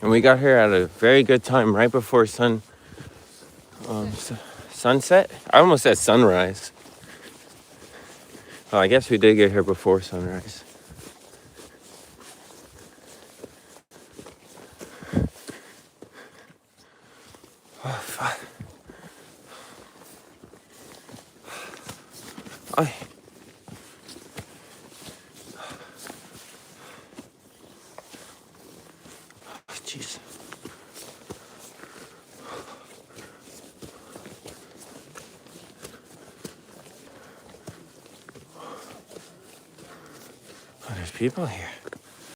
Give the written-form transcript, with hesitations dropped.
And we got here at a very good time, right before sunset. I almost said sunrise. Well, I guess we did get here before sunrise. Oh, fuck. Oh, jeez. Oh, there's people here.